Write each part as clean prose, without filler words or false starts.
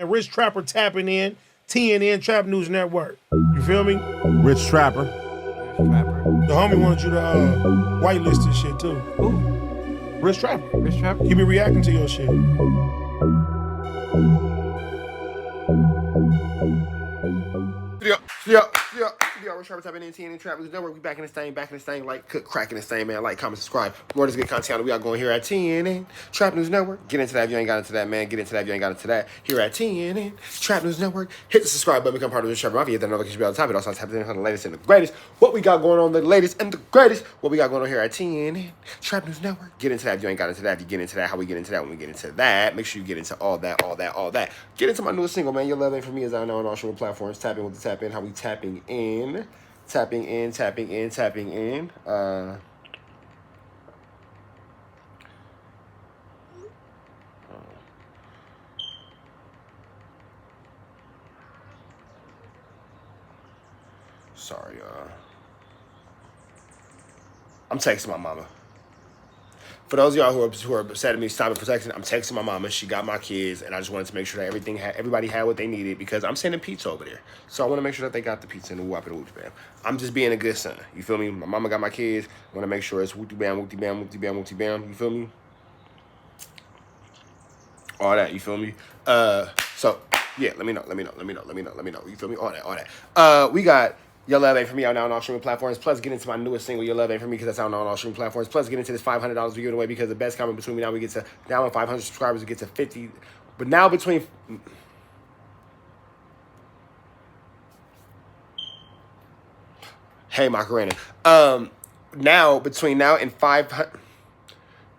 And Rich Trapper tapping in, TNN Trap News Network. You feel me? Rich Trapper. The homie wanted you to whitelist this shit too. Who? Rich Trapper. Rich Trapper? He be reacting to your shit. Rich Trapper tapping in TNN Trap News Network. We back in this thing, like, cook, cracking this thing, man. Like, comment, subscribe. More of this good content we got going here at TNN Trap News Network. Get into that if you ain't got into that, man. Get into that if you ain't got into that. Here at TNN Trap News Network. Hit the subscribe button, become part of the Trap Mafia. Hit that notification bell on top. It also taps in on the latest and the greatest. What we got going on, the latest and the greatest. What we got going on here at TNN Trap News Network. Get into that if you ain't got into that. If you get into that, how we get into that when we get into that. Make sure you get into all that. Get into my newest single, man. Your love ain't for me as I know on all streaming platforms. Tap in with the tap in. How we tapping in. Tapping in. Sorry, I'm texting my mama. For those of y'all who are upset at me stopping protection, I'm texting my mama. She got my kids, and I just wanted to make sure that everybody had what they needed because I'm sending pizza over there. So I want to make sure that they got the pizza and the whoop and the whoop bam. I'm just being a good son. You feel me? My mama got my kids. I want to make sure it's whoop bam, whoop bam, whoop bam, whoop bam. You feel me? All that. You feel me? So yeah, let me know. You feel me? All that. We got Your Love Ain't For Me out now on all streaming platforms. Plus, get into my newest single, Your Love Ain't For Me, because that's out now on all streaming platforms. Plus, get into this $500 we give away because the best comment between me now we get to, now on 500 subscribers, we get to 50. But now between... Hey, Macarena. Now, between now and 500...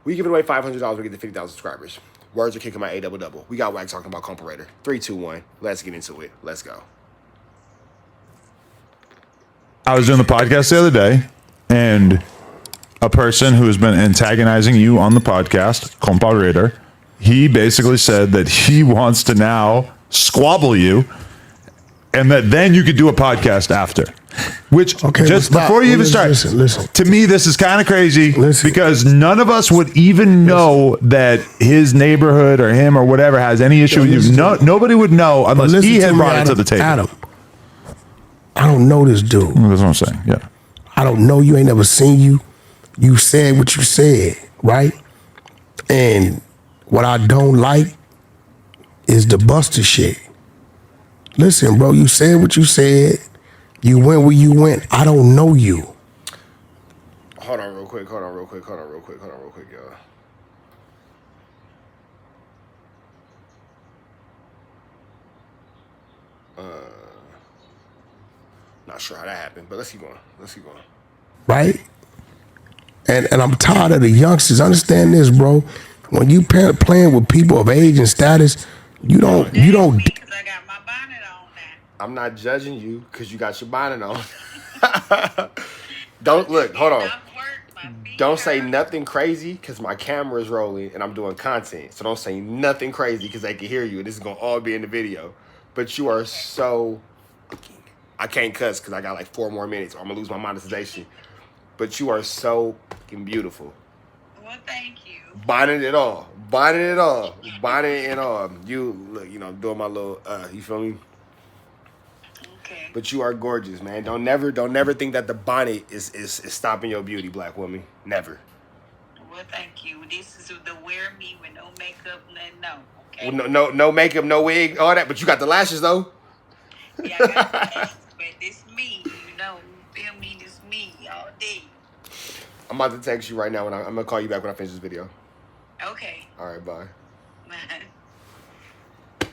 We give away $500, we get to 50,000 subscribers. Words are kicking my A-double-double. We got Wack talking about Comparator. 3, 2, 1. Let's get into it. Let's go. I was doing the podcast the other day, and a person who has been antagonizing you on the podcast, Comparator, he basically said that he wants to now squabble you, and that then you could do a podcast after. Which, okay, just before you even start, listen. To me, this is kind of crazy because none of us would even know that his neighborhood or him or whatever has any issue with you. Nobody would know unless he had brought it to the table. Adam, I don't know this dude. That's what I'm saying, yeah. I don't know you, ain't never seen you. You said what you said, right? And what I don't like is the Buster shit. Listen, bro, you said what you said. You went where you went. I don't know you. Hold on real quick, y'all. Not sure how that happened, but let's keep going. Right? And I'm tired of the youngsters. Understand this, bro. When you playing with people of age and status, you don't. Because I got my bonnet on now. I'm not judging you because you got your bonnet on. Hold on. Don't say nothing crazy because my camera is rolling and I'm doing content. So don't say nothing crazy because they can hear you. This is going to all be in the video. But you are so... I can't cuss because I got like 4 more minutes or I'm going to lose my monetization. But you are so fucking beautiful. Well, thank you. Bonnet it all. You, look, I'm doing my little, you feel me? Okay. But you are gorgeous, man. Don't never think that the bonnet is stopping your beauty, black woman. Never. Well, thank you. This is the wear me with no makeup, no. Okay. Well, no makeup, no wig, all that. But you got the lashes though. Yeah, I got the lashes, but this me, feel me, this me all day. I'm about to text you right now, and I'm gonna call you back when I finish this video. Okay. All right, bye. Bye.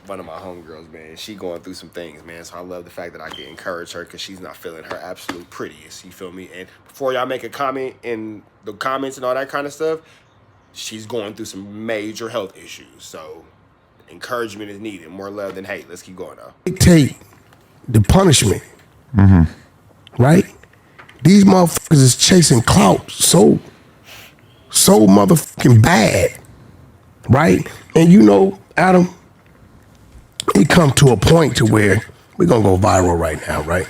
One of my homegirls, man, she going through some things, man. So I love the fact that I can encourage her because she's not feeling her absolute prettiest. You feel me? And before y'all make a comment in the comments and all that kind of stuff, she's going through some major health issues. So encouragement is needed. More love than hate. Let's keep going now. Dictate the punishment, right? These motherfuckers is chasing clout so motherfucking bad, right? And Adam, it come to a point to where we're gonna go viral right now, right?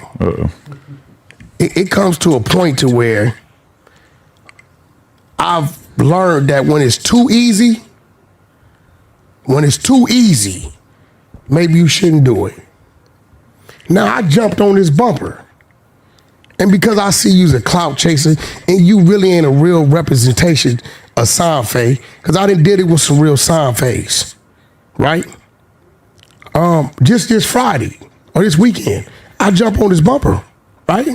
It comes to a point to where I've learned that when it's too easy, maybe you shouldn't do it. Now I jumped on this bumper. And because I see you as a clout chaser and you really ain't a real representation of Soundfade, because I did it with some real Soundfades, right? Just this Friday or this weekend, I jump on this bumper, right?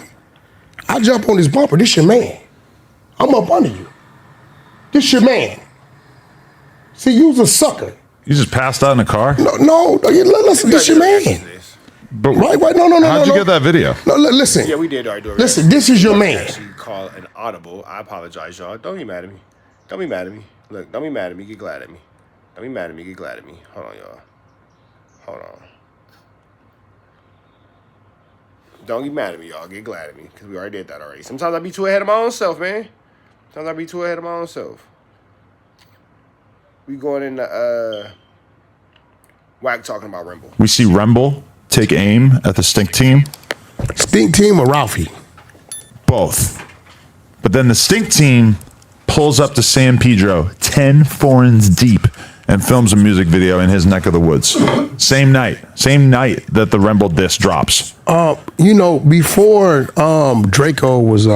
I jump on this bumper. This your man. I'm up under you. This your man. See, you's a sucker. You just passed out in a car? No, listen, this your man. But Right, no. How'd you get that video? No, listen. Yeah, we did already do it. Listen, this is your man. Actually call an audible. I apologize, y'all. Don't be mad at me. Don't be mad at me. Look, don't be mad at me. Get glad at me. Don't be mad at me. Get glad at me. Hold on, y'all. Hold on. Don't get mad at me, y'all. Get glad at me, because we already did that already. Sometimes I be too ahead of my own self, man. Sometimes I be too ahead of my own self. We going into Wack talking about remble. We see Remble take aim at the Stink Team. Stink Team or Ralfy? Both. But then the Stink Team pulls up to San Pedro 10 foreigns deep and films a music video in his neck of the woods. Same night that the Remble diss drops. Before Drakeo was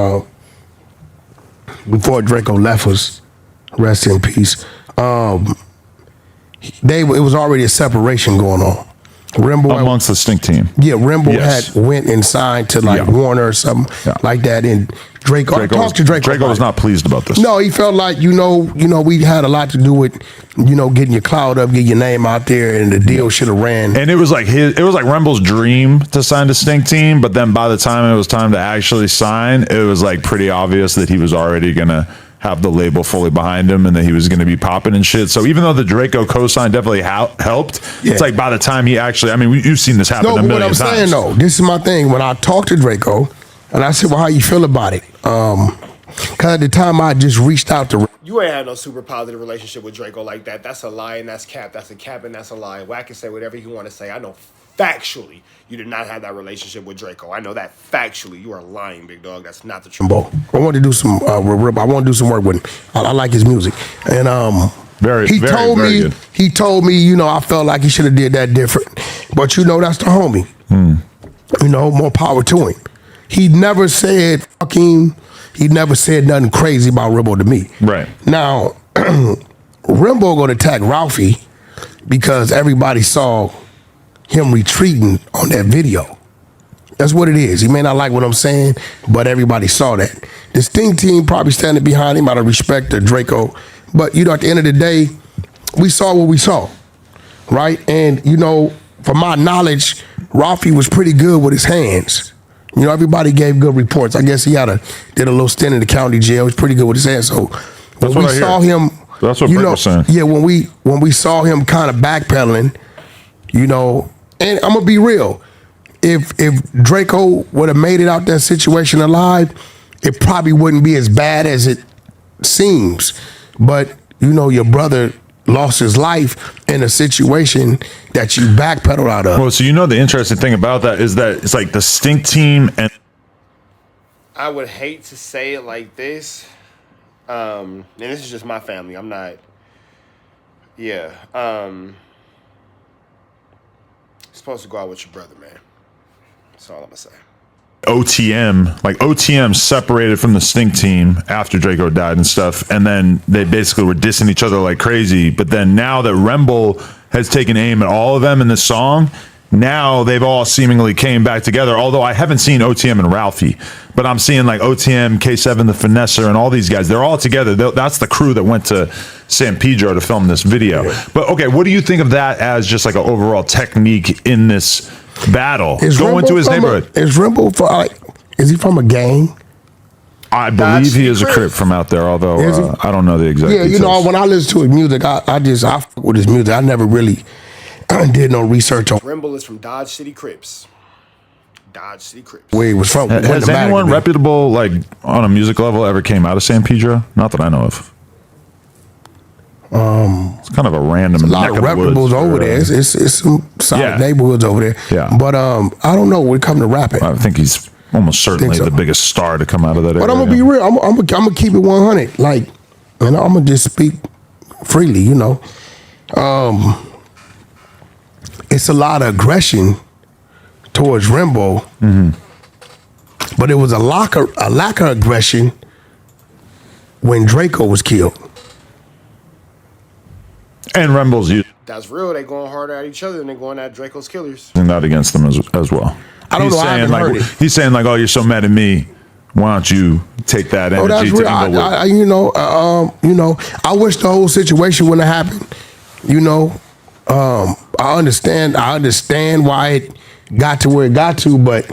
before Drakeo left us, rest in peace. It was already a separation going on. Remble Amongst the Stink Team. Yeah, Remble Yes. had went and signed to Warner or something like that. And Drakeo, I talked to Drakeo. Drakeo was not pleased about this. No, he felt like, we had a lot to do with, getting your cloud up, getting your name out there, and the deal should have ran. And it was like Remble's dream to sign to Stink Team, but then by the time it was time to actually sign, it was like pretty obvious that he was already gonna have the label fully behind him and that he was going to be popping and shit. So even though the Drakeo co-sign definitely helped, it's like by the time he actually, you've seen this happen a million times. No, what I'm saying though, this is my thing. When I talked to Drakeo and I said, well, how you feel about it? Because at the time I just reached out to... You ain't had no super positive relationship with Drakeo like that. That's a lie and that's cap. That's a cap and that's a lie. Wack can say whatever he want to say. I know factually you did not have that relationship with Drakeo. I know that factually. You are lying, big dog. That's not the truth. I want to do some I want to do some work with him. I like his music. And he told me, I felt like he should have did that different. But that's the homie. More power to him. He never said fucking, he never said nothing crazy about Remble to me. Right. Now, Remble gonna attack Ralfy because everybody saw him retreating on that video. That's what it is. He may not like what I'm saying, but everybody saw that. The Sting Team probably standing behind him out of respect to Drakeo. But, at the end of the day, we saw what we saw, right? And, from my knowledge, Ralfy was pretty good with his hands. Everybody gave good reports. I guess he did a little stint in the county jail. He was pretty good with his hands. So when we saw him, that's what BRICC was saying. Yeah, when we saw him kind of backpedaling, and I'm gonna be real. If Drakeo would have made it out that situation alive, it probably wouldn't be as bad as it seems. But your brother lost his life in a situation that you backpedaled out of. Well, so the interesting thing about that is that it's like the Stink Team and I would hate to say it like this, and this is just my family. I'm not. Yeah. Supposed to go out with your brother, man. That's all I'm gonna say. OTM separated from the Stink Team after Drakeo died and stuff, and then they basically were dissing each other like crazy. But then now that Remble has taken aim at all of them in this song, now they've all seemingly came back together. Although I haven't seen OTM and Ralfy, but I'm seeing like OTM, K7, the Finesser, and all these guys. They're all together. That's the crew that went to San Pedro to film this video. But okay, what do you think of that as just like an overall technique in this battle? Going to his neighborhood. Is Remble is he from a gang? I believe he is a Crip from out there, although I don't know the exact details. When I listen to his music, I fuck with his music. I never really did no research on Remble is from Dodge City Crips. Dodge City Crips. Where he was from. Has anyone reputable, like on a music level, ever came out of San Pedro? Not that I know of. It's kind of a random. A lot of reputables over there. It's some solid neighborhoods over there. Yeah. But I don't know when it comes to rapping. I think he's almost certainly the biggest star to come out of that area. But I'm gonna be real. I'm gonna keep it 100. Like, I'm gonna just speak freely. it's a lot of aggression towards remble, but it was a lack of aggression when Drakeo was killed. And Remble's using That's real. They going harder at each other than they going at Draco's killers. that against them as well. I don't know. I haven't heard it. He's saying like, oh, you're so mad at me. Why don't you take that energy? Oh, that's real. I wish the whole situation wouldn't have happened. I understand why it got to where it got to, but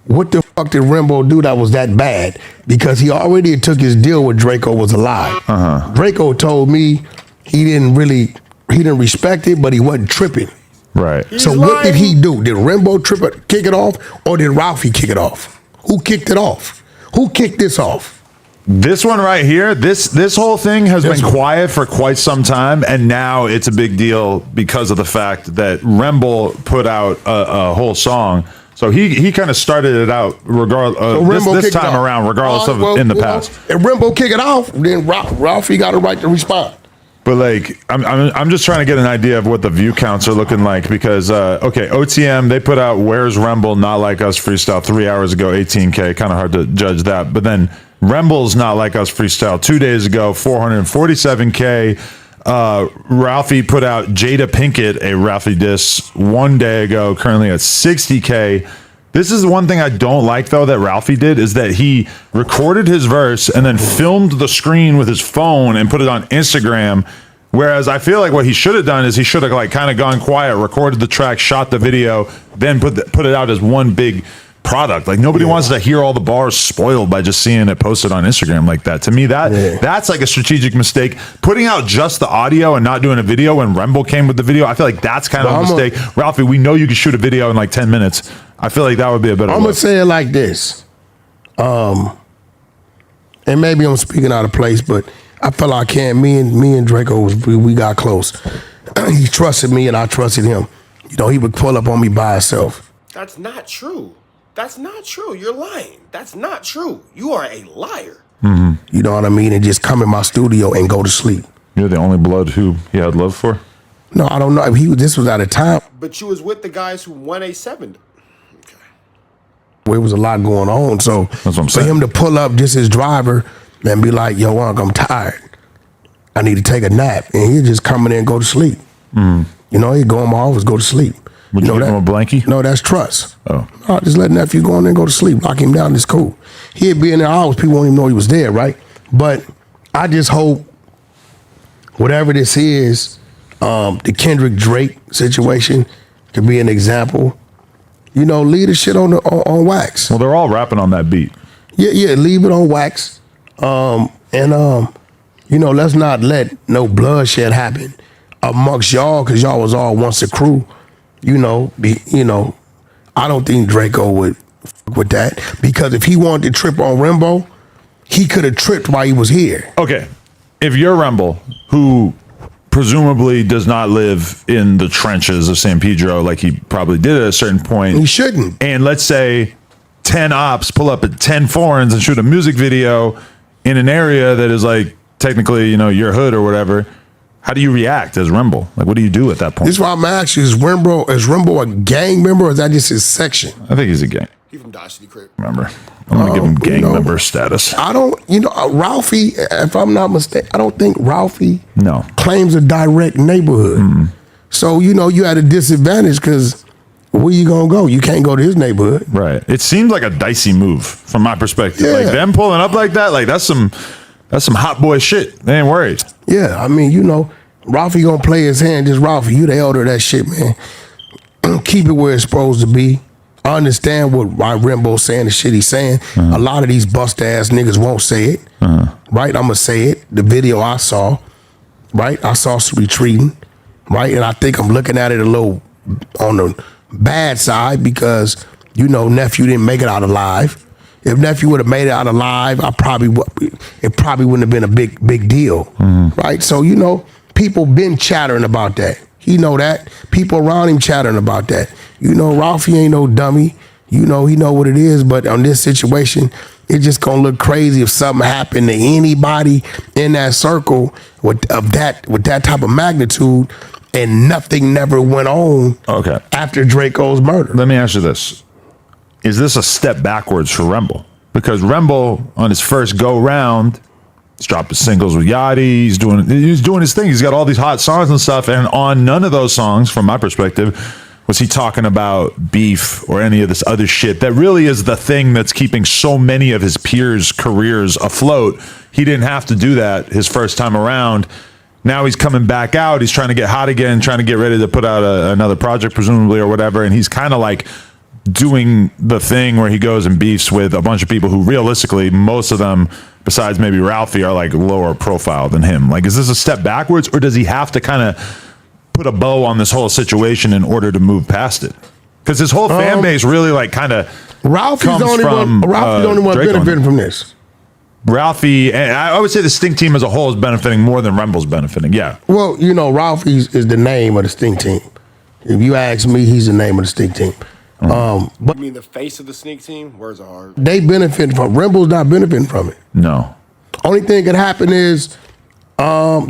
what the fuck did Remble do that was that bad? Because he already took his deal when Drakeo was alive. Drakeo told me he didn't respect it, but he wasn't tripping. Right. So what did he do? Did Remble kick it off, or did Ralfy kick it off? Who kicked it off? Who kicked this off? This one right here, this whole thing has been quiet for quite some time, and now it's a big deal because of the fact that Remble put out a whole song. So he kind of started it out this time around, regardless of in the past. If Remble kick it off, then Ralfy got a right to respond. But like, I'm just trying to get an idea of what the view counts are looking like because okay, OTM, they put out "Where's Remble? Not Like Us" freestyle 3 hours ago, 18K. Kind of hard to judge that. But then Remble's "Not Like Us" freestyle 2 days ago, 447K. Ralfy put out Jada Pinkett, a Ralfy diss 1 day ago, currently at 60K. This is the one thing I don't like, though, that Ralfy did, is that he recorded his verse and then filmed the screen with his phone and put it on Instagram. Whereas I feel like what he should have done is he should have like kind of gone quiet, recorded the track, shot the video, then put it out as one big product. Like nobody wants to hear all the bars spoiled by just seeing it posted on Instagram like that. To me, that's like a strategic mistake. Putting out just the audio and not doing a video when Remble came with the video, I feel like that's kind of a mistake. Ralfy, we know you can shoot a video in like 10 minutes. I feel like that would be a better I'm going to say it like this. And maybe I'm speaking out of place, but I felt like me and Drakeo, we got close. He trusted me and I trusted him. He would pull up on me by himself. That's not true. That's not true. You're lying. That's not true. You are a liar. You know what I mean? And just come in my studio and go to sleep. You're the only blood who he had love for? No, I don't know. This was at a time. But you was with the guys who won a 7. Okay. Where was a lot going on. So that's what I'm for saying. him to pull up just his driver and be like, yo, Unc, I'm tired. I need to take a nap. And he'd just come in there and go to sleep. He'd go in my office, go to sleep. Would you give him a blankie? No, that's trust. Oh. No, just let nephew go in there and go to sleep. Lock him down, it's cool. He'd be in there hours, people won't even know he was there, right? But I just hope whatever this is, the Kendrick Drake situation could be an example. Leave the shit on wax. Well, they're all rapping on that beat. Yeah, leave it on wax. Let's not let no bloodshed happen amongst y'all, because y'all was all once a crew. I don't think Drakeo would fuck with that, because if he wanted to trip on Remble, he could have tripped while he was here. Okay, if you're Remble, who presumably does not live in the trenches of San Pedro like he probably did at a certain point. He shouldn't. And let's say 10 ops pull up at 10 foreigns and shoot a music video in an area that is like technically, your hood or whatever. How do you react as Remble? Like, what do you do at that point? This is why I'm asking, is Remble a gang member, or is that just his section? I think he's a gang. He from Dodge City Crip. Remember, I'm going to give him gang member status. I don't, Ralfy, if I'm not mistaken, I don't think Ralfy No. claims a direct neighborhood. So, you had a disadvantage, because where you going to go? You can't go to his neighborhood. Right. It seems like a dicey move from my perspective. Yeah. Like them pulling up like that, like that's some hot boy shit. They ain't worried. Yeah, I mean, Ralfy gonna play his hand. Just Ralfy, you the elder of that shit, man. Keep it where it's supposed to be. I understand why Remble's saying the shit he's saying. A lot of these bust ass niggas won't say it. Right? I'ma say it. The video I saw, right? I saw some retreating, right? And I think I'm looking at it a little on the bad side, because nephew didn't make it out alive. If nephew would have made it out alive, it probably wouldn't have been a big deal, right? So people been chattering about that. He know that. People around him chattering about that. Ralfy ain't no dummy. He know what it is. But on this situation, it's just gonna look crazy if something happened to anybody in that circle with that type of magnitude, and nothing never went on Okay. after Draco's murder. Let me ask you this. Is this a step backwards for Remble? Because Remble, on his first go round, he's dropped his singles with Yachty. He's doing his thing. He's got all these hot songs and stuff. And on none of those songs, from my perspective, was he talking about beef or any of this other shit that really is the thing that's keeping so many of his peers' careers afloat. He didn't have to do that his first time around. Now he's coming back out. He's trying to get hot again, trying to get ready to put out another project, presumably, or whatever. And he's kind of like doing the thing where he goes and beefs with a bunch of people who realistically, most of them, besides maybe Ralfy, are like lower profile than him. Like, is this a step backwards, or does he have to kind of put a bow on this whole situation in order to move past it? Because his whole fan base really like kind of Ralphie's the only one benefiting from this. Ralfy, and I would say the Stink team as a whole is benefiting more than Remble's benefiting. Yeah. Well, Ralphie is the name of the Stink team. If you ask me, he's the name of the Stink team. But You mean the face of the Sneak team? Words are hard. they benefit from Remble's not benefiting from it. No. Only thing that could happen is, a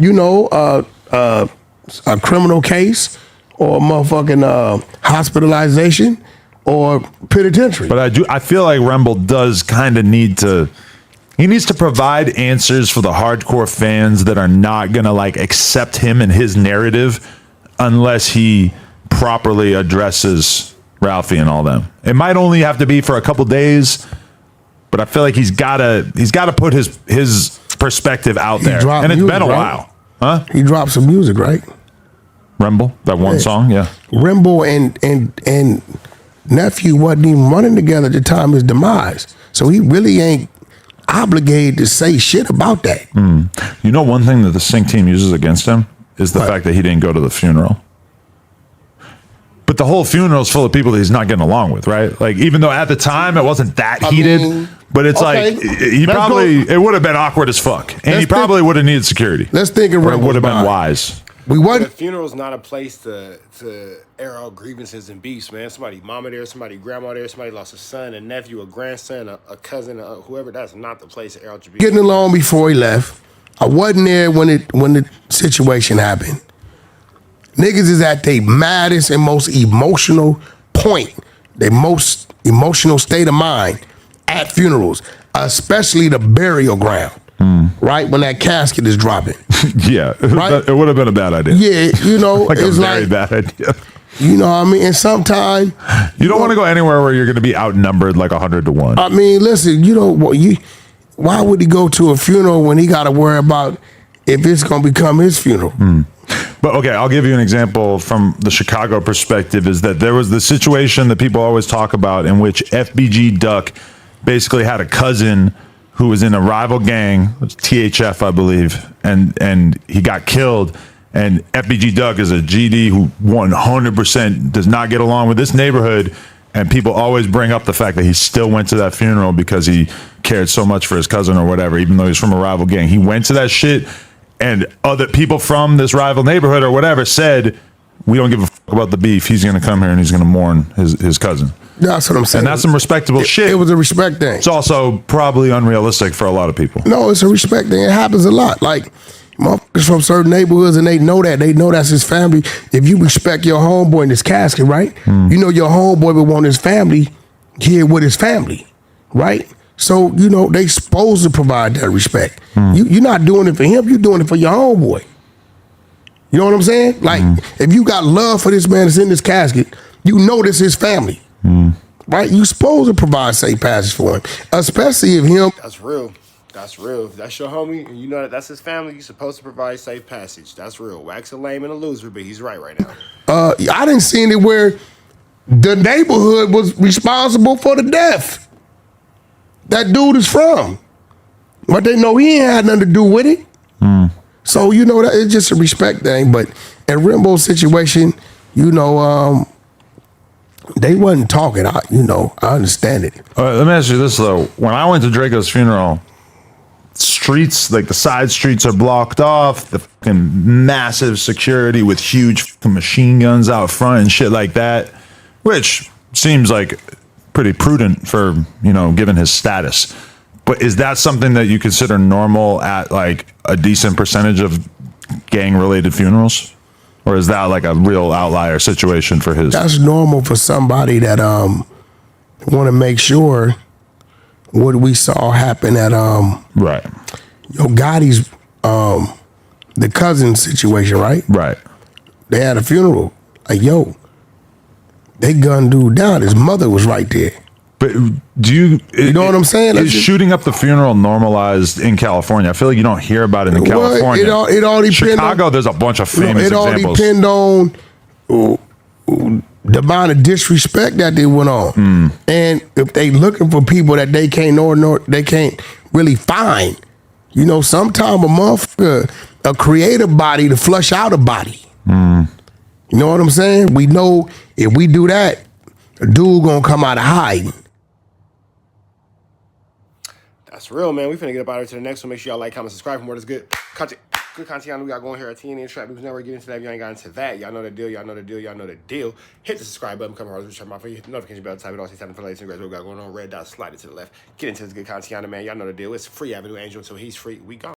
criminal case or a motherfucking hospitalization or penitentiary. But I feel like Remble does kind of need to. He needs to provide answers for the hardcore fans that are not going to like accept him and his narrative unless he properly addresses Ralfy and all them. It might only have to be for a couple days, but I feel like he's got to put his perspective out there. And it's been a while. Huh? He dropped some music, right? Remble, that one song, yeah. Remble and nephew wasn't even running together at the time of his demise. So he really ain't obligated to say shit about that. You know, one thing that the Sync team uses against him is the fact that he didn't go to the funeral. But the whole funeral is full of people that he's not getting along with, right? Like, even though at the time it wasn't that heated, but it's like it would have been awkward as fuck, and he probably would have needed security. Let's think of it would have been wise. The funeral's not a place to air out grievances and beefs, man. Somebody mama there, somebody grandma there, somebody lost a son, a nephew, a grandson, a cousin, whoever. That's not the place to air out your beef. Getting along before he left. I wasn't there when the situation happened. Niggas is at their maddest and most emotional point, their most emotional state of mind at funerals, especially the burial ground, right? When that casket is dropping. Yeah, right? It would have been a bad idea. Yeah, like it's a very bad idea. You know what I mean? And sometimes you don't want to go anywhere where you're going to be outnumbered like 100-1. I mean, listen, why would he go to a funeral when he got to worry about if it's going to become his funeral? But okay, I'll give you an example from the Chicago perspective. Is that there was the situation that people always talk about in which FBG Duck basically had a cousin who was in a rival gang, THF, I believe, and he got killed. And FBG Duck is a GD who 100% does not get along with this neighborhood. And people always bring up the fact that he still went to that funeral because he cared so much for his cousin or whatever, even though he's from a rival gang. He went to that shit, and other people from this rival neighborhood or whatever said, we don't give a fuck about the beef. He's going to come here and he's going to mourn his cousin. That's what I'm saying. And that's some respectable shit. It was a respect thing. It's also probably unrealistic for a lot of people. No, it's a respect thing. It happens a lot. Like, motherfuckers from certain neighborhoods, and they know that. They know that's his family. If you respect your homeboy in his casket, right? You know your homeboy would want his family here with his family, right? So, they supposed to provide that respect. You're not doing it for him. You're doing it for your homeboy. You know what I'm saying? Like, if you got love for this man that's in this casket, you know this is his family, right? You supposed to provide safe passage for him, especially if him. That's real. That's real. If that's your homie, and you know that's his family, you're supposed to provide safe passage. That's real. Wack's a lame and a loser, but he's right now. I didn't see it where the neighborhood was responsible for the death that dude is from. But they know he ain't had nothing to do with it. So, that it's just a respect thing. But in Remble's situation, they wasn't talking. I understand it. All right, let me ask you this, though. When I went to Draco's funeral, streets, like the side streets are blocked off, the fucking massive security with huge machine guns out front and shit like that, which seems like pretty prudent for, given his status. But is that something that you consider normal at like a decent percentage of gang related funerals? Or is that like a real outlier situation for his? That's normal for somebody that want to make sure what we saw happen at Right. Yo Gotti's the cousin situation, right? Right. They had a funeral. Like, yo, they gunned dude down. His mother was right there. But do you know what I'm saying? Is shooting up the funeral normalized in California? I feel like you don't hear about it in California. It all depends. Chicago, there's a bunch of famous it all examples. depend on the amount of disrespect that they went on, and if they looking for people that they can't they can't really find. You know, sometime a motherfucker a creative body to flush out a body. You know what I'm saying? We know if we do that, a dude gonna come out of hiding. That's real, man. We finna get up out of here to the next one. Make sure y'all like, comment, subscribe for more. That's good content. Good content we got going here at TNN Trap News Network. Get into that if you ain't got into that. Y'all know the deal. Y'all know the deal. Y'all know the deal. Hit the subscribe button. Come hard. Turn my for you. Notification bell. Type it all. Say something for the latest and greatest. What we got going on. Red dot. Slide it to the left. Get into this good content, man. Y'all know the deal. It's free Avenue Angel until he's free. We gone.